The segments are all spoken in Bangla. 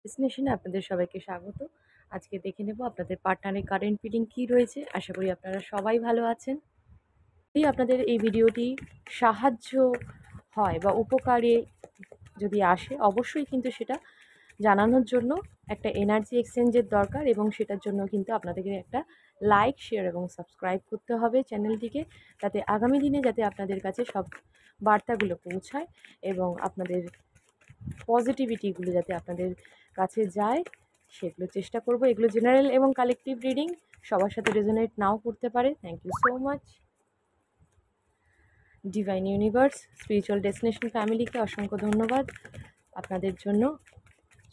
ডেস্টিনেশনে আপনাদের সবাইকে স্বাগত। আজকে দেখে নেব আপনাদের পার্টনারের কারেন্ট ফিলিং কী রয়েছে। আশা করি আপনারা সবাই ভালো আছেন। যদি আপনাদের এই ভিডিওটি সাহায্য হয় বা উপকারে যদি আসে, অবশ্যই কিন্তু সেটা জানানোর জন্য একটা এনার্জি এক্সচেঞ্জের দরকার, এবং সেটার জন্য কিন্তু আপনাদেরকে একটা লাইক, শেয়ার এবং সাবস্ক্রাইব করতে হবে চ্যানেলটিকে, যাতে আগামী দিনে যাতে আপনাদের কাছে সব বার্তাগুলো পৌঁছায় এবং আপনাদের পজিটিভিটিগুলো যাতে আপনাদের কাছে যায়, সেগুলো চেষ্টা করব। এগুলো জেনারেল এবং কালেকটিভ রিডিং, সবার সাথে রেজোনেট নাও করতে পারে। Thank you so much. Divine universe, spiritual destination ফ্যামিলিকে অসংখ্য ধন্যবাদ। আপনাদের জন্য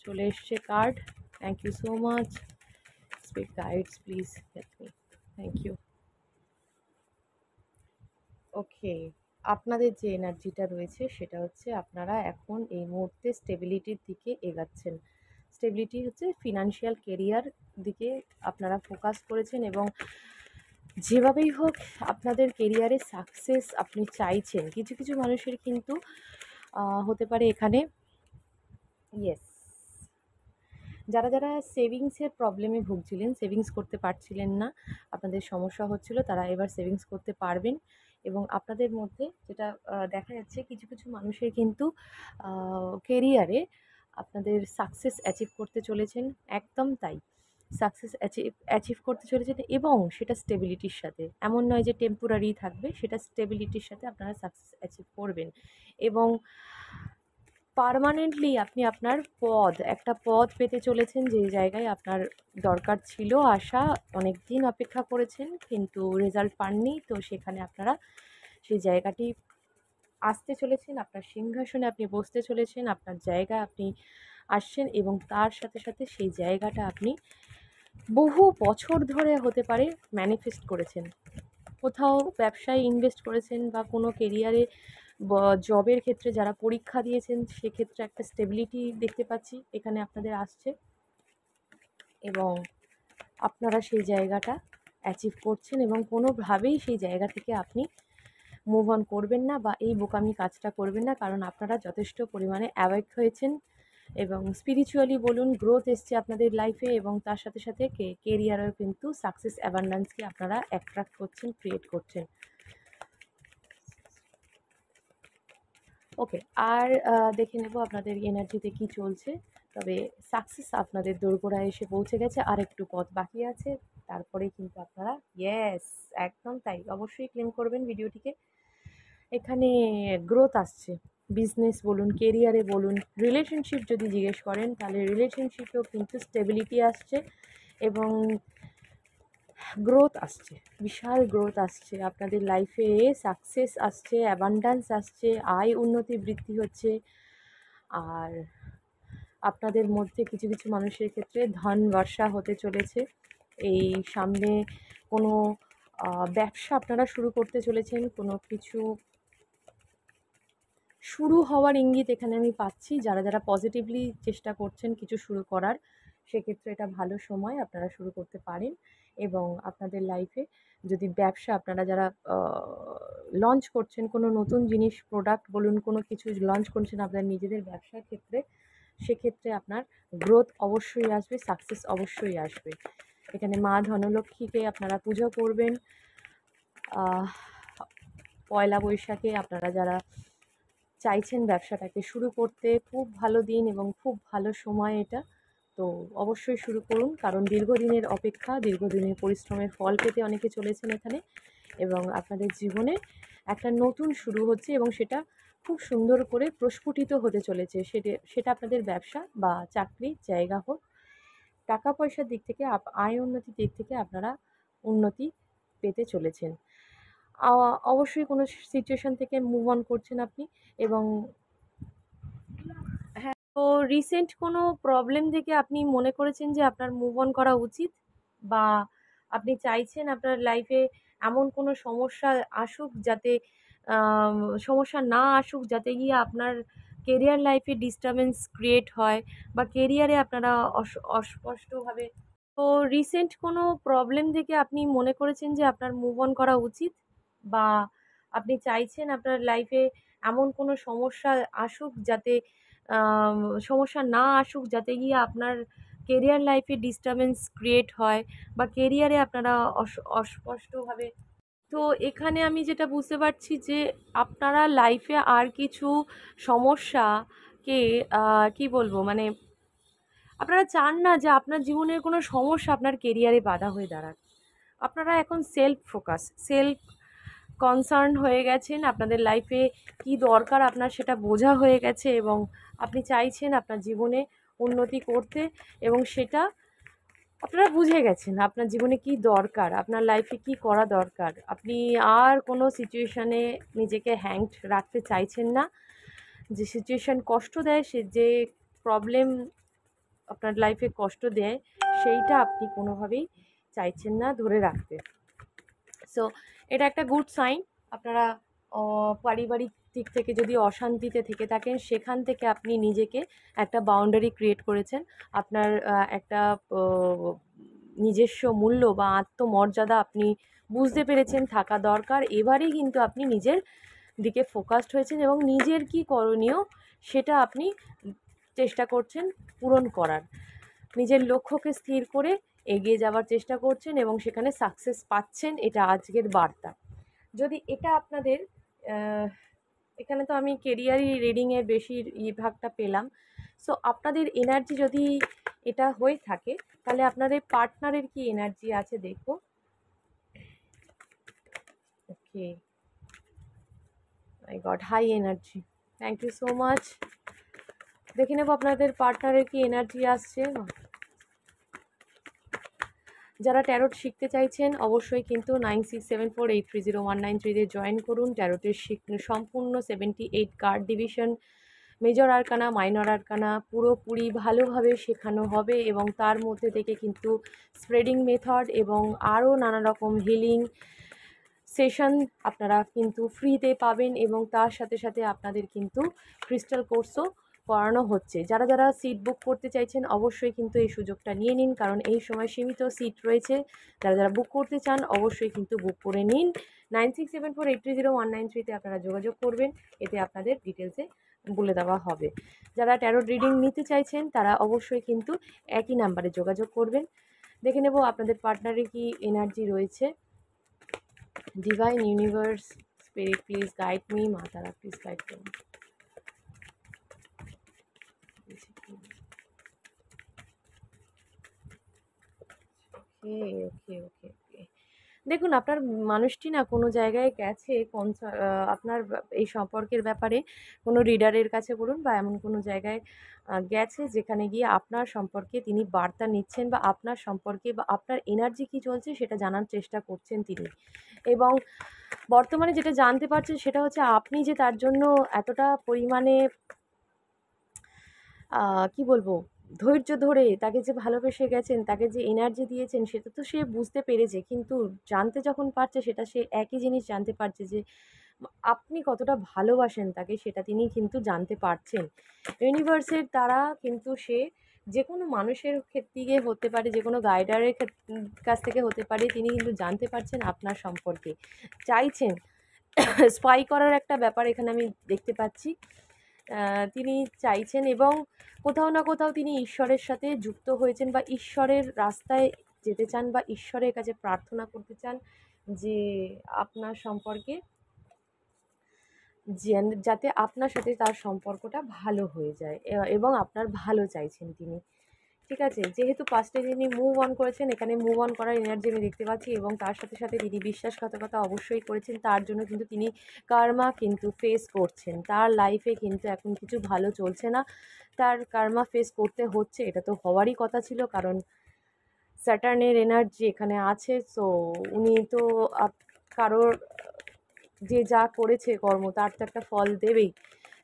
চলে এসছে card. Thank you so much. Spirit guides, please help me. Thank you. Okay, আপনাদের যে এনার্জিটা রয়েছে সেটা হচ্ছে আপনারা এখন এই মুহূর্তে স্টেবিলিটির দিকে এগাচ্ছেন। স্টেবিলিটি হচ্ছে ফিনান্সিয়াল কেরিয়ার দিকে আপনারা ফোকাস করেছেন, এবং যেভাবেই হোক আপনাদের কেরিয়ারে সাকসেস আপনি চাইছেন। কিছু কিছু মানুষের কিন্তু হতে পারে এখানে, ইয়েস, যারা যারা সেভিংসের প্রবলেমে ভুগছিলেন, সেভিংস করতে পারছিলেন না, আপনাদের সমস্যা হচ্ছিল, তারা এবার সেভিংস করতে পারবেন। এবং আপনাদের মধ্যে যেটা দেখা যাচ্ছে, কিছু কিছু মানুষের কিন্তু কেরিয়ারে আপনাদের সাকসেস অ্যাচিভ করতে চলেছেন। একদম তাই, সাকসেস অ্যাচিভ করতে চলেছেন, এবং সেটা স্টেবিলিটির সাথে। এমন নয় যে টেম্পোরারি থাকবে, সেটা স্টেবিলিটির সাথে আপনারা সাকসেস অ্যাচিভ করবেন। এবং পার্মানেন্টলি আপনি আপনার একটা পদ পেতে চলেছেন, যে জায়গায় আপনার দরকার ছিল আসা। অনেক দিন অপেক্ষা করেছেন কিন্তু রেজাল্ট পাননি, তো সেখানে আপনারা সেই জায়গাটি আসতে চলেছেন। আপনার সিংহাসনে আপনি বসতে চলেছেন, আপনার জায়গায় আপনি আসছেন, এবং তার সাথে সাথে সেই জায়গাটা আপনি বহু বছর ধরে হতে পারে ম্যানিফেস্ট করেছেন। কোথাও ব্যবসায় ইনভেস্ট করেছেন, বা কোনো কেরিয়ারে জবের ক্ষেত্রে যারা পরীক্ষা দিয়েছেন, সেক্ষেত্রে একটা স্টেবিলিটি দেখতে পাচ্ছি এখানে আপনাদের আসছে, এবং আপনারা সেই জায়গাটা অ্যাচিভ করছেন, এবং কোনোভাবেই সেই জায়গা থেকে আপনি মুভ অন করবেন না, বা এই বোকামি কাজটা করবেন না, কারণ আপনারা যথেষ্ট পরিমাণে অ্যাওয়েক হয়েছেন, এবং স্পিরিচুয়ালি বলুন, গ্রোথ এসছে আপনাদের লাইফে, এবং তার সাথে সাথে কেরিয়ারেও কিন্তু সাকসেস অ্যাবান্ডান্সকে আপনারা অ্যাট্রাক্ট করছেন, ক্রিয়েট করছেন। ওকে, আর দেখে নেব আপনাদের এনার্জিতে কি চলছে। তবে সাকসেস আপনাদের দোরগোড়ায় এসে পৌঁছে গেছে, আর একটু পথ বাকি আছে, তারপরে কিন্তু আপনারা, ইয়েস, একদম তাই, অবশ্যই ক্লেম করবেন ভিডিওটিকে। এখানে গ্রোথ আসছে, বিজনেস বলুন, কেরিয়ারে বলুন, রিলেশনশিপ যদি জিজ্ঞেস করেন, তাহলে রিলেশনশিপেও কিন্তু স্টেবিলিটি আসছে, এবং গ্রোথ আসছে, বিশাল গ্রোথ আসছে আপনাদের লাইফে। সাকসেস আসছে, অ্যাবান্ডান্স আসছে, আয় উন্নতি বৃদ্ধি হচ্ছে। আর আপনাদের মধ্যে কিছু কিছু মানুষের ক্ষেত্রে ধন বর্ষা হতে চলেছে। এই সামনে কোনো ব্যবসা আপনারা শুরু করতে চলেছেন, কোনো কিছু শুরু হওয়ার ইঙ্গিত এখানে আমি পাচ্ছি। যারা যারা পজিটিভলি চেষ্টা করছেন কিছু শুরু করার, সেক্ষেত্রে এটা ভালো সময়, আপনারা শুরু করতে পারেন। এবং আপনাদের লাইফে যদি ব্যবসা আপনারা যারা লঞ্চ করছেন, কোনো নতুন জিনিস, প্রোডাক্ট বলুন, কোনো কিছু লঞ্চ করছেন আপনার নিজেদের ব্যবসার ক্ষেত্রে, সেক্ষেত্রে আপনার গ্রোথ অবশ্যই আসবে, সাকসেস অবশ্যই আসবে। এখানে মা ধনলক্ষ্মীকে আপনারা পুজো করবেন। পয়লা বৈশাখে আপনারা যারা চাইছেন ব্যবসাটাকে শুরু করতে, খুব ভালো দিন এবং খুব ভালো সময় এটা। তো অবশ্যই শুরু করুন, কারণ দীর্ঘদিনের অপেক্ষা, দীর্ঘদিনের পরিশ্রমের ফল পেতে অনেকে চলেছেন এখানে, এবং আপনাদের জীবনে একটা নতুন শুরু হচ্ছে, এবং সেটা খুব সুন্দর করে প্রস্ফুটিত হতে চলেছে। সেটা আপনাদের ব্যবসা বা চাকরির জায়গা হোক, টাকা পয়সার দিক থেকে, আয় উন্নতির দিক থেকে আপনারা উন্নতি পেতে চলেছেন। অবশ্যই কোনো সিচুয়েশন থেকে মুভ অন করছেন আপনি। এবং হ্যাঁ, তো রিসেন্ট কোনো প্রবলেম থেকে আপনি মনে করেছেন যে আপনার মুভ অন করা উচিত, বা আপনি চাইছেন আপনার লাইফে এমন কোনো সমস্যা আসুক যাতে আম সমস্যা না আসুক, যাতে গিয়ে আপনার কেরিয়ার লাইফে ডিস্টার্বেন্স ক্রিয়েট হয়, বা কেরিয়ারে আপনারা অস্পষ্টভাবে। তো রিসেন্ট কোনো প্রবলেম থেকে আপনি মনে করেছেন যে আপনার মুভ অন করা উচিত, বা আপনি চাইছেন আপনার লাইফে এমন কোনো সমস্যা আসুক যাতে আম সমস্যা না আসুক, যাতে গিয়ে আপনার কেরিয়ার লাইফে ডিস্টার্বেন্স ক্রিয়েট হয় বা কেরিয়ারে আপনারা অস্পষ্টভাবে। তো এখানে আমি যেটা বুঝতে পারছি যে আপনারা লাইফে আর কিছু সমস্যাকে কি বলবো, মানে আপনারা চান না যে আপনার জীবনের কোনো সমস্যা আপনার কেরিয়ারে বাধা হয়ে দাঁড়াক। আপনারা এখন সেলফ ফোকাস, সেলফ কনসার্ন হয়ে গেছেন। আপনাদের লাইফে কি দরকার আপনার সেটা বোঝা হয়ে গেছে, এবং আপনি চাইছেন আপনার জীবনে উন্নতি করতে, এবং সেটা আপনারা বুঝে গেছেন আপনার জীবনে কি দরকার, আপনার লাইফে কি করা দরকার। আপনি আর কোনো সিচুয়েশানে নিজেকে হ্যাংড রাখতে চাইছেন না। যে সিচুয়েশান কষ্ট দেয়, সে যে প্রবলেম আপনার লাইফে কষ্ট দেয়, সেইটা আপনি কোনোভাবেই চাইছেন না ধরে রাখতে। সো এটা একটা গুড সাইন। আপনারা পারিবারিক দিক থেকে যদি অশান্তিতে থেকে থাকেন, সেখান থেকে আপনি নিজেকে একটা বাউন্ডারি ক্রিয়েট করেছেন। আপনার একটা নিজস্ব মূল্য বা আত্মমর্যাদা আপনি বুঝতে পেরেছেন থাকা দরকার। এবারেই কিন্তু আপনি নিজের দিকে ফোকাসড হয়েছেন এবং নিজের কি করণীয় সেটা আপনি চেষ্টা করছেন পূরণ করার। নিজের লক্ষ্যকে স্থির করে এগিয়ে যাওয়ার চেষ্টা করছেন এবং সেখানে সাকসেস পাচ্ছেন। এটা আজকের বার্তা। যদি এটা আপনাদের এখানে তো আমি কেরিয়ারই রিডিংয়ের বেশি ভাগটা পেলাম। সো আপনাদের এনার্জি যদি এটা হয়ে থাকে, তাহলে আপনাদের পার্টনারের কি এনার্জি আছে দেখো। Okay, my god, high energy, thank you so much. দেখে নেব আপনাদের পার্টনারের কি এনার্জি আসছে। যারা ট্যারোট শিখতে চাইছেন অবশ্যই কিন্তু 9674830193 জয়েন করুন। ট্যারোটের সম্পূর্ণ 78 card division, major arcana, minor arcana পুরোপুরি ভালোভাবে শেখানো হবে, এবং তার মধ্যে থেকে কিন্তু স্প্রেডিং মেথড এবং আরও নানা রকম হিলিং সেশন আপনারা কিন্তু ফ্রিতে পাবেন, এবং তার সাথে সাথে আপনাদের কিন্তু ক্রিস্টাল কোর্সও করানো হচ্ছে। যারা যারা সিট বুক করতে চাইছেন অবশ্যই কিন্তু এই সুযোগটা নিয়ে নিন, কারণ এই সময় সীমিত সিট রয়েছে। যারা যারা বুক করতে চান অবশ্যই কিন্তু বুক করে নিন। 9674830193 আপনারা যোগাযোগ করবেন, এতে আপনাদের ডিটেলসে বলে দেওয়া হবে। যারা ট্যারোট রিডিং নিতে চাইছেন তারা অবশ্যই কিন্তু একই নাম্বারে যোগাযোগ করবেন। দেখে নেব আপনাদের পার্টনারে কি এনার্জি রয়েছে। Divine universe spirit please guide me, মা তারা প্লিজ গাইড করুন। ওকে ওকে ওকে ওকে, দেখুন আপনার মানুষটি না কোনো জায়গায় গেছে, আপনার এই সম্পর্কের ব্যাপারে কোনো রিডারের কাছে বলুন বা এমন কোনো জায়গায় গেছে যেখানে গিয়ে আপনার সম্পর্কে তিনি বার্তা নিচ্ছেন, বা আপনার সম্পর্কে বা আপনার এনার্জি কী চলছে সেটা জানার চেষ্টা করছেন তিনি। এবং বর্তমানে যেটা জানতে পারছেন সেটা হচ্ছে আপনি যে তার জন্য এতটা পরিমাণে কি বলবো, ধৈর্য ধরে তাকে যে ভালোবেসে গেছেন, তাকে যে এনার্জি দিয়েছেন সেটা তো সে বুঝতে পেরেছে। কিন্তু জানতে যখন পারছে সেটা সে একই জিনিস জানতে পারছে যে আপনি কতটা ভালোবাসেন তাকে, সেটা তিনি কিন্তু জানতে পারছেন। ইউনিভার্সের দ্বারা কিন্তু সে যেকোনো মানুষের থেকে হতে পারে, যেকোনো গাইডারের কাছ থেকে হতে পারে, তিনি কিন্তু জানতে পারছেন আপনার সম্পর্কে। চাইছেন স্পাই করার একটা ব্যাপার এখানে আমি দেখতে পাচ্ছি। তিনি চাইছেন, এবং কোথাও না কোথাও তিনি ঈশ্বরের সাথে যুক্ত হয়েছেন বা ঈশ্বরের রাস্তায় যেতে চান বা ঈশ্বরের কাছে প্রার্থনা করতে চান যে আপনার সম্পর্কে যাতে আপনার সাথে তার সম্পর্কটা ভালো হয়ে যায়, এবং আপনার ভালো চাইছেন তিনি। ঠিক আছে, যেহেতু পাস্টে তিনি মুভ অন করেছেন, এখানে মুভ অন করার এনার্জি আমি দেখতে পাচ্ছি, এবং তার সাথে সাথে তিনি বিশ্বাসঘাতকতা অবশ্যই করেছেন। তার জন্য কিন্তু তিনি কার্মা কিন্তু ফেস করছেন। তার লাইফে কিন্তু এখন কিছু ভালো চলছে না, তার কার্মা ফেস করতে হচ্ছে। এটা তো হওয়ারই কথা ছিল, কারণ স্যাটার্নের এনার্জি এখানে আছে। সো উনি তো কারোর যে যা করেছে কর্ম তার তো একটা ফল দেবেই।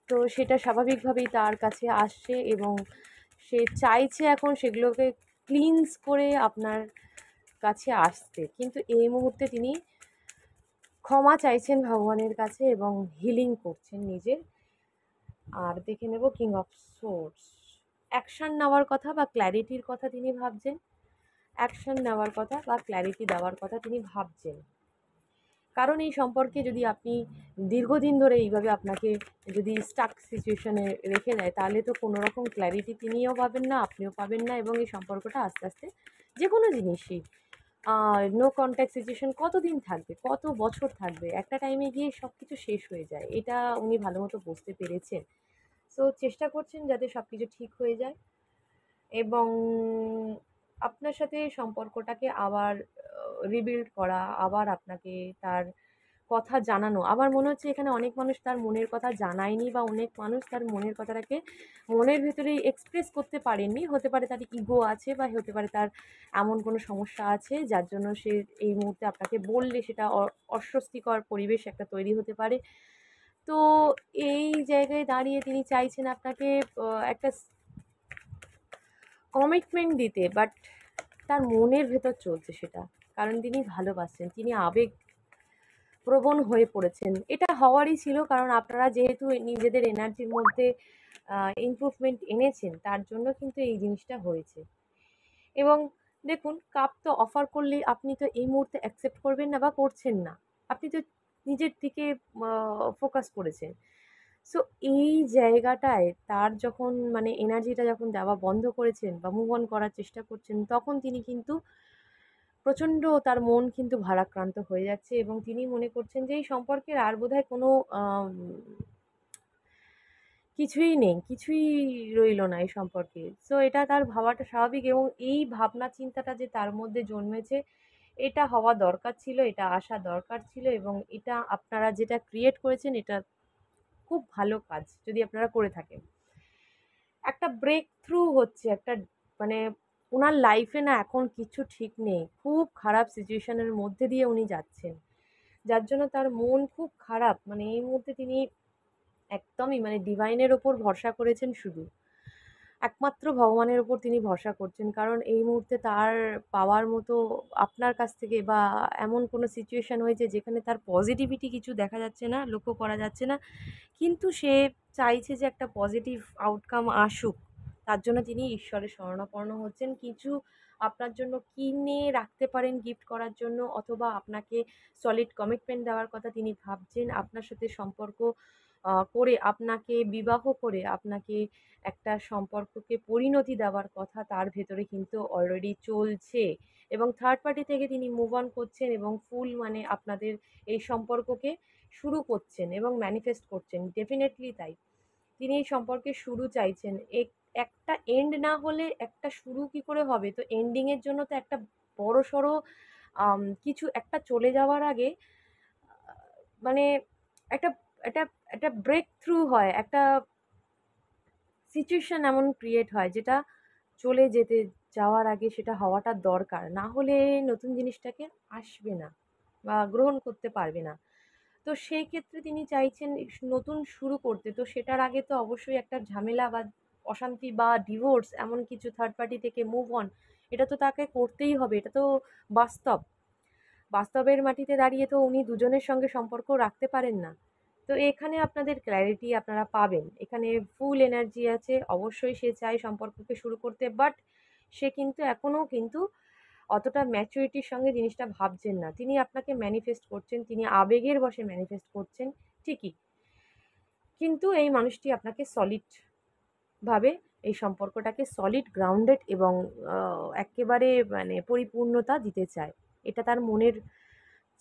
তো সেটা স্বাভাবিকভাবেই তার কাছে আসছে, এবং সে চাইছে এখন সেগুলোকে ক্লিনস করে আপনার কাছে আসতে। কিন্তু এই মুহূর্তে তিনি ক্ষমা চাইছেন ভগবানের কাছে এবং হিলিং করছেন নিজের। আর দেখে নেব কিং অফ সোর্স, অ্যাকশান নেওয়ার কথা বা ক্ল্যারিটির কথা তিনি ভাবছেন। অ্যাকশান নেওয়ার কথা বা ক্ল্যারিটি দেওয়ার কথা তিনি ভাবছেন। কারণ এই সম্পর্কে যদি আপনি দীর্ঘদিন ধরে এইভাবে আপনাকে যদি স্টাক সিচুয়েশনে রেখে দেয়, তাহলে তো কোনো রকম ক্ল্যারিটি তিনিও পাবেন না, আপনিও পাবেন না, এবং এই সম্পর্কটা আস্তে আস্তে যে কোনো জিনিসই নো কন্ট্যাক্ট সিচুয়েশন কতদিন থাকবে, কত বছর থাকবে, একটা টাইমে গিয়ে সব কিছু শেষ হয়ে যায়। এটা উনি ভালো মতো বুঝতে পেরেছেন। সো চেষ্টা করছেন যাতে সব কিছু ঠিক হয়ে যায়, এবং আপনার সাথে সম্পর্কটাকে আবার রিবিল্ড করা, আবার আপনাকে তার কথা জানানো। আমার মনে হচ্ছে এখানে অনেক মানুষ তার মনের কথা জানায়নি, বা অনেক মানুষ তার মনের কথাটাকে মনের ভেতরেই এক্সপ্রেস করতে পারেননি। হতে পারে তার ইগো আছে, বা হতে পারে তার এমন কোনো সমস্যা আছে যার জন্য সে এই মুহূর্তে আপনাকে বললে সেটা অস্বস্তিকর পরিবেশ একটা তৈরি হতে পারে। তো এই জায়গায় দাঁড়িয়ে তিনি চাইছেন আপনাকে একটা কমিটমেন্ট দিতে, বাট তার মনের ভেতর চলছে সেটা। কারণ তিনি ভালোবাসছেন, তিনি আবেগ প্রবণ হয়ে পড়েছেন। এটা হওয়ারই ছিল, কারণ আপনারা যেহেতু নিজেদের এনার্জির মধ্যে ইমপ্রুভমেন্ট এনেছেন, তার জন্য কিন্তু এই জিনিসটা হয়েছে। এবং দেখুন, কাপ তো অফার করলে আপনি তো এই মুহূর্তে অ্যাকসেপ্ট করবেন না, বা করছেন না। আপনি তো নিজের দিকে ফোকাস করেছেন। সো এই জায়গাটায় তার যখন মানে এনার্জিটা যখন দেওয়া বন্ধ করেছেন বা মুভ অন করার চেষ্টা করছেন, তখন তিনি কিন্তু প্রচণ্ড, তার মন কিন্তু ভারাক্রান্ত হয়ে যাচ্ছে, এবং তিনি মনে করছেন যে এই সম্পর্কের আর বোধহয় কোনো কিছুই নেই, কিছুই রইলো না এই সম্পর্কে। সো এটা তার ভাবাটা স্বাভাবিক, এবং এই ভাবনা চিন্তাটা যে তার মধ্যে জন্মেছে, এটা হওয়া দরকার ছিল, এটা আসা দরকার ছিল, এবং এটা আপনারা যেটা ক্রিয়েট করেছেন, এটা খুব ভালো কাজ যদি আপনারা করে থাকেন। একটা ব্রেক থ্রু হচ্ছে, একটা মানে উনার লাইফে না এখন কিছু ঠিক নেই। খুব খারাপ সিচুয়েশনের মধ্যে দিয়ে উনি যাচ্ছেন। যার জন্য তার মন খুব খারাপ। মানে এই মুহূর্তে তিনি একদমই মানে ডিভাইনের ওপর ভরসা করেছেন শুধু। একমাত্র ভগবানের ওপর তিনি ভরসা করছেন। কারণ এই মুহূর্তে তার পাওয়ার মতো আপনার কাছ থেকে, বা এমন কোনো সিচুয়েশন হয়েছে যেখানে তার পজিটিভিটি কিছু দেখা যাচ্ছে না, লক্ষ্য করা যাচ্ছে না। কিন্তু সে চাইছে যে একটা পজিটিভ আউটকাম আসুক। তার জন্য তিনি ঈশ্বরের শরণাপন্ন হচ্ছেন। কিছু আপনার জন্য কিনে রাখতে পারেন গিফট করার জন্য, অথবা আপনাকে সলিড কমিটমেন্ট দেওয়ার কথা তিনি ভাবছেন। আপনার সাথে সম্পর্ক করে, আপনাকে বিবাহ করে, আপনাকে একটা সম্পর্ককে পরিণতি দেওয়ার কথা তার ভেতরে কিন্তু অলরেডি চলছে। এবং থার্ড পার্টি থেকে তিনি মুভ অন করছেন, এবং ফুল মানে আপনাদের এই সম্পর্ককে শুরু করছেন এবং ম্যানিফেস্ট করছেন। ডেফিনেটলি তাই। তিনি এই সম্পর্কের শুরু চাইছেন। একটা এন্ড না হলে একটা শুরু কি করে হবে? তো এন্ডিং এর জন্য তো একটা বড়সড় কিছু একটা চলে যাওয়ার আগে মানে একটা একটা একটা ব্রেক থ্রু হয়। একটা সিচুয়েশন এমন ক্রিয়েট হয় যেটা চলে যেতে যাওয়ার আগে সেটা হওয়াটা দরকার। না হলে নতুন জিনিসটাকে আসবে না, বা গ্রহণ করতে পারবে না। তো সেই ক্ষেত্রে তিনি চাইছেন নতুন শুরু করতে। তো সেটার আগে তো অবশ্যই একটা ঝামেলা বা অশান্তি বা ডিভোর্স এমন কিছু থার্ড পার্টি থেকে মুভ অন, এটা তো তাকে করতেই হবে। এটা তো বাস্তব। বাস্তবের মাটিতে দাঁড়িয়ে তো উনি দুজনের সঙ্গে সম্পর্ক রাখতে পারেন না। তো এখানে আপনাদের ক্ল্যারিটি আপনারা পাবেন। এখানে ফুল এনার্জি আছে। অবশ্যই সে চায় সম্পর্ককে শুরু করতে, বাট সে কিন্তু এখনও কিন্তু অতটা ম্যাচুরিটির সঙ্গে জিনিসটা ভাবছেন না। তিনি আপনাকে ম্যানিফেস্ট করছেন, তিনি আবেগের বশে ম্যানিফেস্ট করছেন ঠিকই। কিন্তু এই মানুষটি আপনাকে সলিড ভাবে এই সম্পর্কটাকে সলিড গ্রাউন্ডেড এবং এক্কেবারে মানে পরিপূর্ণতা দিতে চায়। এটা তার মনের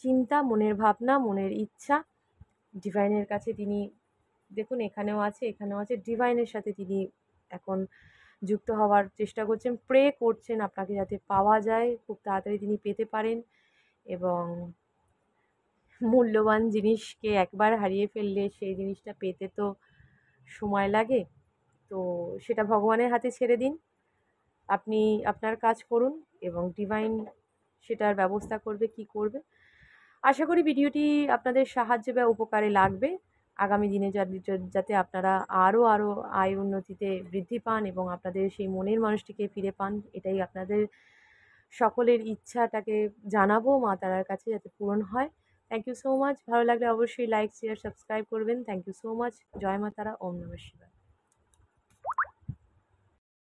চিন্তা, মনের ভাবনা, মনের ইচ্ছা। ডিভাইনের কাছে তিনি দেখুন এখানেও আছে, এখানেও আছে। ডিভাইনের সাথে তিনি এখন যুক্ত হওয়ার চেষ্টা করছেন, প্রে করছেন আপনাকে যাতে পাওয়া যায়, খুব তাড়াতাড়ি তিনি পেতে পারেন। এবং মূল্যবান জিনিসকে একবার হারিয়ে ফেললে সেই জিনিসটা পেতে তো সময় লাগে। তো সেটা ভগবানের হাতে ছেড়ে দিন। আপনি আপনার কাজ করুন, এবং ডিভাইন সেটার ব্যবস্থা করবে, কি করবে। আশা করি ভিডিওটি আপনাদের সাহায্যে বা উপকারে লাগবে। আগামী দিনে যাতে আপনারা আরও আয় উন্নতিতে বৃদ্ধি পান, এবং আপনাদের সেই মনের মানুষটিকে ফিরে পান, এটাই আপনাদের সকলের ইচ্ছাটাকে জানাবো মা তারার কাছে যাতে পূরণ হয়। Thank you so much. ভালো লাগলে অবশ্যই লাইক, শেয়ার, সাবস্ক্রাইব করবেন। Thank you so much. জয় মা তারা। ওম নমঃ শিবায়।